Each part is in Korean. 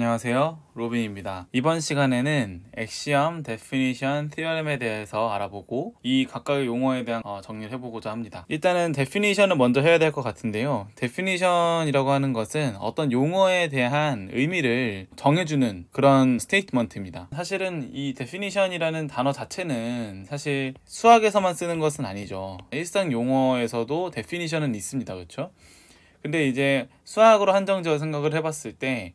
안녕하세요, 로빈입니다. 이번 시간에는 엑시엄, 데피니션, 티어렘에 대해서 알아보고 이 각각의 용어에 대한 정리를 해보고자 합니다. 일단은 데피니션을 먼저 해야 될 것 같은데요. 데피니션이라고 하는 것은 어떤 용어에 대한 의미를 정해주는 그런 스테이트먼트입니다. 사실은 이 데피니션이라는 단어 자체는 사실 수학에서만 쓰는 것은 아니죠. 일상 용어에서도 데피니션은 있습니다. 그렇죠? 근데 이제 수학으로 한정지어 생각을 해봤을 때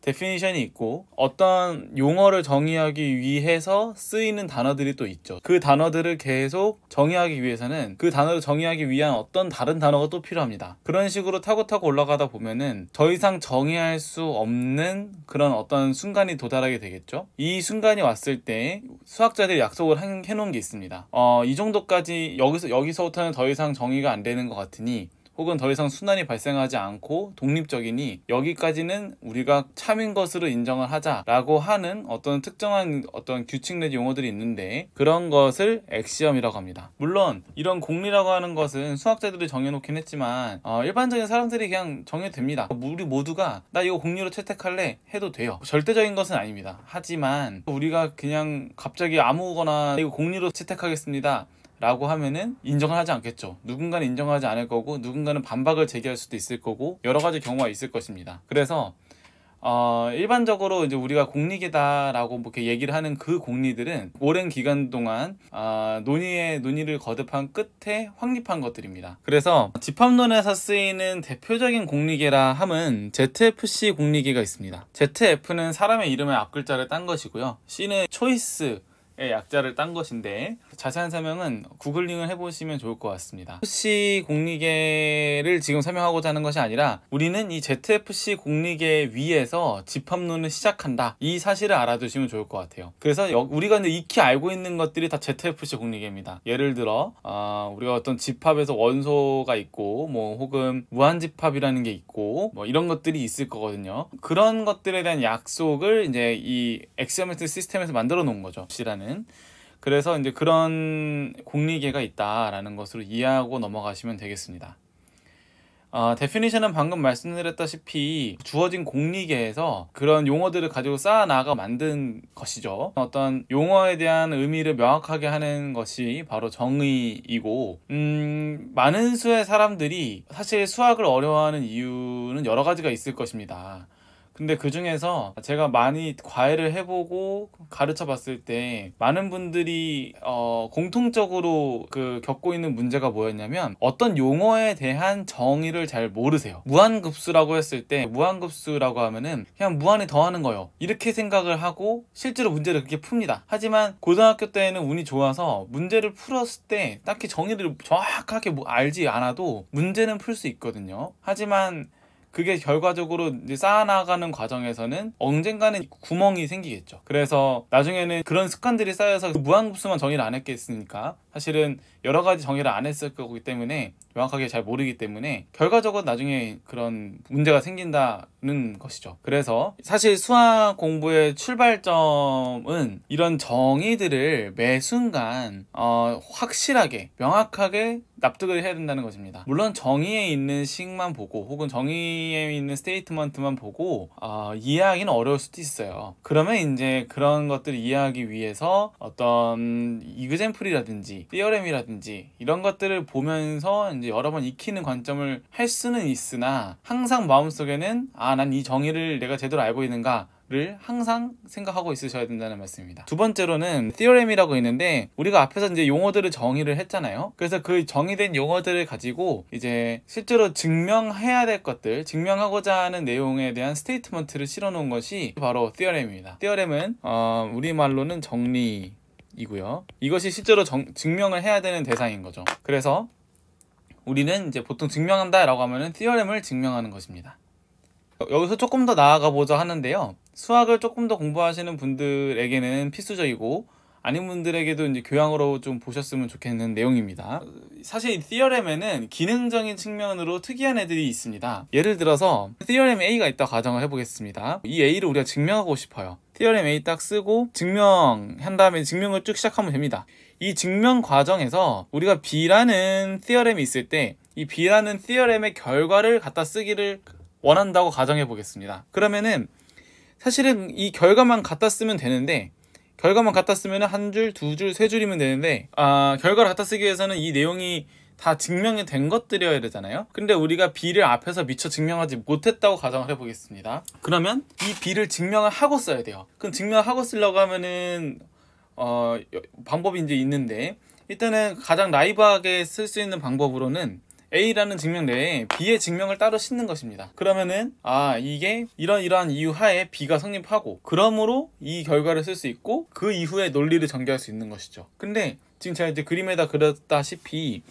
데피니션이 있고 어떤 용어를 정의하기 위해서 쓰이는 단어들이 또 있죠. 그 단어들을 계속 정의하기 위해서는 그 단어를 정의하기 위한 어떤 다른 단어가 또 필요합니다. 그런 식으로 타고 올라가다 보면은 더 이상 정의할 수 없는 그런 어떤 순간이 도달하게 되겠죠. 이 순간이 왔을 때 수학자들이 약속을 해놓은 게 있습니다. 이 정도까지 여기서부터는 더 이상 정의가 안 되는 것 같으니, 혹은 더 이상 순환이 발생하지 않고 독립적이니 여기까지는 우리가 참인 것으로 인정을 하자라고 하는 어떤 특정한 어떤 규칙 내지 용어들이 있는데, 그런 것을 엑시엄이라고 합니다. 물론 이런 공리라고 하는 것은 수학자들이 정해놓긴 했지만 일반적인 사람들이 그냥 정해도 됩니다. 우리 모두가 나 이거 공리로 채택할래 해도 돼요. 절대적인 것은 아닙니다. 하지만 우리가 그냥 갑자기 아무거나 이거 공리로 채택하겠습니다 라고 하면은 인정을 하지 않겠죠. 누군가는 인정하지 않을 거고, 누군가는 반박을 제기할 수도 있을 거고, 여러 가지 경우가 있을 것입니다. 그래서 일반적으로 이제 우리가 공리계다라고 이렇게 얘기를 하는 그 공리들은 오랜 기간 동안 논의를 거듭한 끝에 확립한 것들입니다. 그래서 집합론에서 쓰이는 대표적인 공리계라 함은 ZFC 공리계가 있습니다. ZF는 사람의 이름의 앞글자를 딴 것이고요. C는 초이스 약자를 딴 것인데, 자세한 설명은 구글링을 해보시면 좋을 것 같습니다. FC 공리계를 지금 설명하고자 하는 것이 아니라 우리는 이 ZFC 공리계 위에서 집합론을 시작한다, 이 사실을 알아두시면 좋을 것 같아요. 그래서 우리가 익히 알고 있는 것들이 다 ZFC 공리계입니다. 예를 들어 우리가 어떤 집합에서 원소가 있고 혹은 무한집합이라는 게 있고 이런 것들이 있을 거거든요. 그런 것들에 대한 약속을 이제 이 엑시오메트릭 시스템에서 만들어 놓은 거죠. 그래서 이제 그런 공리계가 있다라는 것으로 이해하고 넘어가시면 되겠습니다. 데피니션은 방금 말씀드렸다시피 주어진 공리계에서 그런 용어들을 가지고 쌓아나가 만든 것이죠. 어떤 용어에 대한 의미를 명확하게 하는 것이 바로 정의이고, 많은 수의 사람들이 사실 수학을 어려워하는 이유는 여러 가지가 있을 것입니다. 근데 그 중에서 제가 많이 과외를 해보고 가르쳐 봤을 때 많은 분들이 공통적으로 겪고 있는 문제가 뭐였냐면, 어떤 용어에 대한 정의를 잘 모르세요. 무한급수라고 했을 때 무한급수라고 하면은 그냥 무한에 더하는 거예요, 이렇게 생각을 하고 실제로 문제를 그렇게 풉니다. 하지만 고등학교 때는 운이 좋아서 문제를 풀었을 때 딱히 정의를 정확하게 알지 않아도 문제는 풀 수 있거든요. 하지만 그게 결과적으로 이제 쌓아나가는 과정에서는 언젠가는 구멍이 생기겠죠. 그래서 나중에는 그런 습관들이 쌓여서 무한급수만 정의를 안 했겠으니까 사실은 여러 가지 정의를 안 했을 거기 때문에 명확하게 잘 모르기 때문에 결과적으로 나중에 그런 문제가 생긴다는 것이죠. 그래서 사실 수학 공부의 출발점은 이런 정의들을 매 순간 확실하게 명확하게 납득을 해야 된다는 것입니다. 물론 정의에 있는 식만 보고 혹은 정의에 있는 스테이트먼트만 보고 이해하기는 어려울 수도 있어요. 그러면 이제 그런 것들을 이해하기 위해서 어떤 이그젠플이라든지 티어렘이라든지 이런 것들을 보면서 이제 여러 번 익히는 관점을 할 수는 있으나, 항상 마음속에는 난 이 정의를 내가 제대로 알고 있는가 를 항상 생각하고 있으셔야 된다는 말씀입니다. 두 번째로는 theorem이라고 있는데, 우리가 앞에서 이제 용어들을 정의를 했잖아요. 그래서 그 정의된 용어들을 가지고 이제 실제로 증명해야 될 것들, 증명하고자 하는 내용에 대한 스테이트먼트를 실어 놓은 것이 바로 theorem입니다. theorem은 우리말로는 정리이고요. 이것이 실제로 증명을 해야 되는 대상인 거죠. 그래서 우리는 이제 보통 증명한다 라고 하면은 theorem을 증명하는 것입니다. 여기서 조금 더 나아가 보자 하는데요. 수학을 조금 더 공부하시는 분들에게는 필수적이고, 아닌 분들에게도 이제 교양으로 좀 보셨으면 좋겠는 내용입니다. 사실 이 theorem에는 기능적인 측면으로 특이한 애들이 있습니다. 예를 들어서 theorem A가 있다 가정을 해보겠습니다. 이 A를 우리가 증명하고 싶어요. theorem A 딱 쓰고 증명한 다음에 증명을 쭉 시작하면 됩니다. 이 증명 과정에서 우리가 B라는 theorem이 있을 때 이 B라는 theorem의 결과를 갖다 쓰기를 원한다고 가정해 보겠습니다. 그러면은 사실은 이 결과만 갖다 쓰면 되는데, 결과만 갖다 쓰면 한 줄, 두 줄, 세 줄이면 되는데, 결과를 갖다 쓰기 위해서는 이 내용이 다 증명이 된 것들이어야 되잖아요. 근데 우리가 B를 앞에서 미처 증명하지 못했다고 가정을 해보겠습니다. 그러면 이 B를 증명을 하고 써야 돼요. 그럼 증명을 하고 쓰려고 하면은 방법이 이제 있는데, 일단은 가장 나이브하게 쓸 수 있는 방법으로는 A라는 증명 내에 B의 증명을 따로 싣는 것입니다. 그러면은 이게 이러한 이유 하에 B가 성립하고, 그러므로 이 결과를 쓸 수 있고 그 이후에 논리를 전개할 수 있는 것이죠. 근데 지금 제가 이제 그림에다 그렸다시피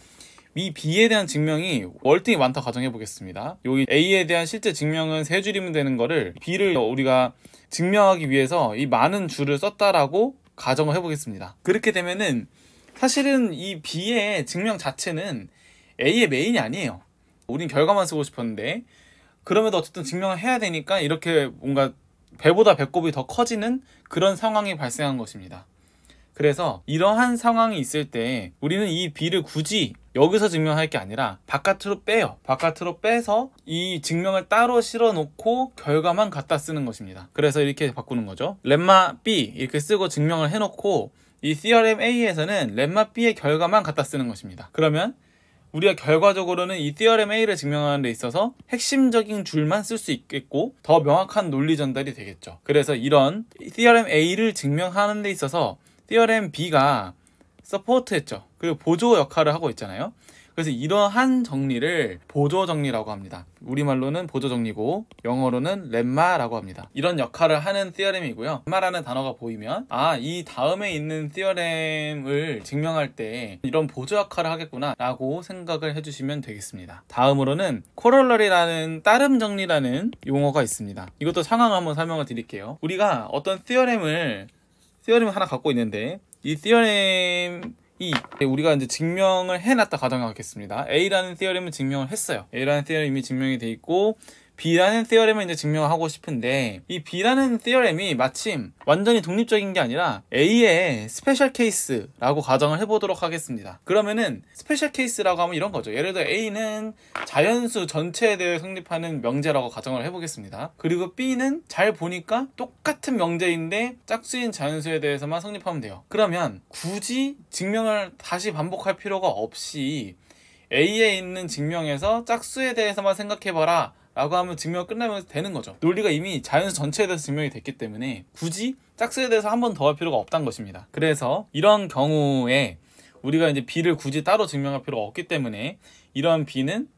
이 B에 대한 증명이 월등히 많다 가정해 보겠습니다. 여기 A에 대한 실제 증명은 세 줄이면 되는 거를 B를 우리가 증명하기 위해서 이 많은 줄을 썼다라고 가정을 해보겠습니다. 그렇게 되면은 사실은 이 B의 증명 자체는 A의 메인이 아니에요. 우린 결과만 쓰고 싶었는데, 그럼에도 어쨌든 증명을 해야 되니까 이렇게 뭔가 배보다 배꼽이 더 커지는 그런 상황이 발생한 것입니다. 그래서 이러한 상황이 있을 때 우리는 이 B를 굳이 여기서 증명할 게 아니라 바깥으로 빼요. 바깥으로 빼서 이 증명을 따로 실어 놓고 결과만 갖다 쓰는 것입니다. 그래서 이렇게 바꾸는 거죠. 렘마 B 이렇게 쓰고 증명을 해놓고, 이 theorem A에서는 렘마 B의 결과만 갖다 쓰는 것입니다. 그러면 우리가 결과적으로는 이 theorem A를 증명하는 데 있어서 핵심적인 줄만 쓸 수 있겠고 더 명확한 논리 전달이 되겠죠. 그래서 이런 theorem A를 증명하는 데 있어서 theorem B가 서포트했죠. 그리고 보조 역할을 하고 있잖아요. 그래서 이러한 정리를 보조 정리라고 합니다. 우리말로는 보조 정리고 영어로는 렘마라고 합니다. 이런 역할을 하는 theorem이고요. 렘마라는 단어가 보이면 이 다음에 있는 theorem을 증명할 때 이런 보조 역할을 하겠구나 라고 생각을 해주시면 되겠습니다. 다음으로는 코롤러리라는 따름 정리라는 용어가 있습니다. 이것도 상황을 한번 설명을 드릴게요. 우리가 어떤 theorem을 하나 갖고 있는데, 이 theorem이 우리가 이제 증명을 해놨다 가정하겠습니다. A라는 theorem을 증명을 했어요. A라는 theorem이 증명이 돼 있고 B라는 theorem을 이제 증명하고 싶은데, 이 B라는 theorem이 마침 완전히 독립적인 게 아니라 A의 스페셜 케이스라고 가정을 해보도록 하겠습니다. 그러면은 스페셜 케이스라고 하면 이런 거죠. 예를 들어 A는 자연수 전체에 대해 성립하는 명제라고 가정을 해보겠습니다. 그리고 B는 잘 보니까 똑같은 명제인데 짝수인 자연수에 대해서만 성립하면 돼요. 그러면 굳이 증명을 다시 반복할 필요가 없이 A에 있는 증명에서 짝수에 대해서만 생각해봐라 라고 하면 증명 끝나면 되는 거죠. 논리가 이미 자연수 전체에 대해서 증명이 됐기 때문에 굳이 짝수에 대해서 한 번 더 할 필요가 없다는 것입니다. 그래서 이런 경우에 우리가 이제 B를 굳이 따로 증명할 필요가 없기 때문에 이런 B는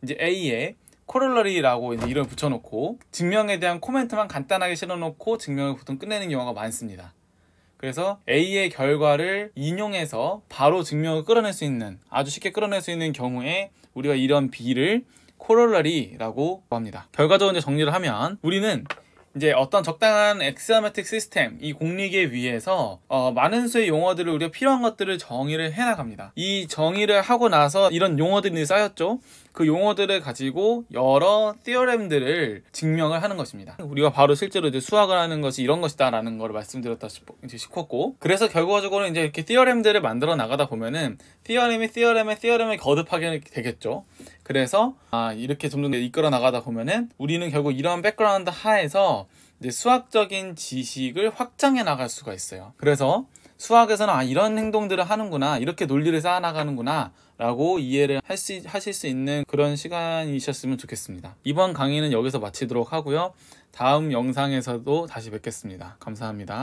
이제 A에 코롤러리라고 이제 이름을 붙여놓고 증명에 대한 코멘트만 간단하게 실어놓고 증명을 보통 끝내는 경우가 많습니다. 그래서 A의 결과를 인용해서 바로 증명을 끌어낼 수 있는, 아주 쉽게 끌어낼 수 있는 경우에 우리가 이런 B를 코롤러리라고 합니다. 결과적으로 이제 정리를 하면 우리는 이제 어떤 적당한 엑시오매틱 시스템, 이 공리계 위에서 많은 수의 용어들을 우리가 필요한 것들을 정의를 해나갑니다. 이 정의를 하고 나서 이런 용어들이 쌓였죠. 그 용어들을 가지고 여러 theorem들을 증명을 하는 것입니다. 우리가 바로 실제로 이제 수학을 하는 것이 이런 것이다 라는 걸 말씀드렸다 싶었고, 그래서 결과적으로 이제 이렇게 theorem들을 만들어 나가다 보면은 theorem에 거듭하게 되겠죠. 그래서 이렇게 점점 이끌어 나가다 보면은 우리는 결국 이런 백그라운드 하에서 이제 수학적인 지식을 확장해 나갈 수가 있어요. 그래서 수학에서는 이런 행동들을 하는구나, 이렇게 논리를 쌓아나가는구나 라고 이해를 하실 수 있는 그런 시간이셨으면 좋겠습니다. 이번 강의는 여기서 마치도록 하고요. 다음 영상에서도 다시 뵙겠습니다. 감사합니다.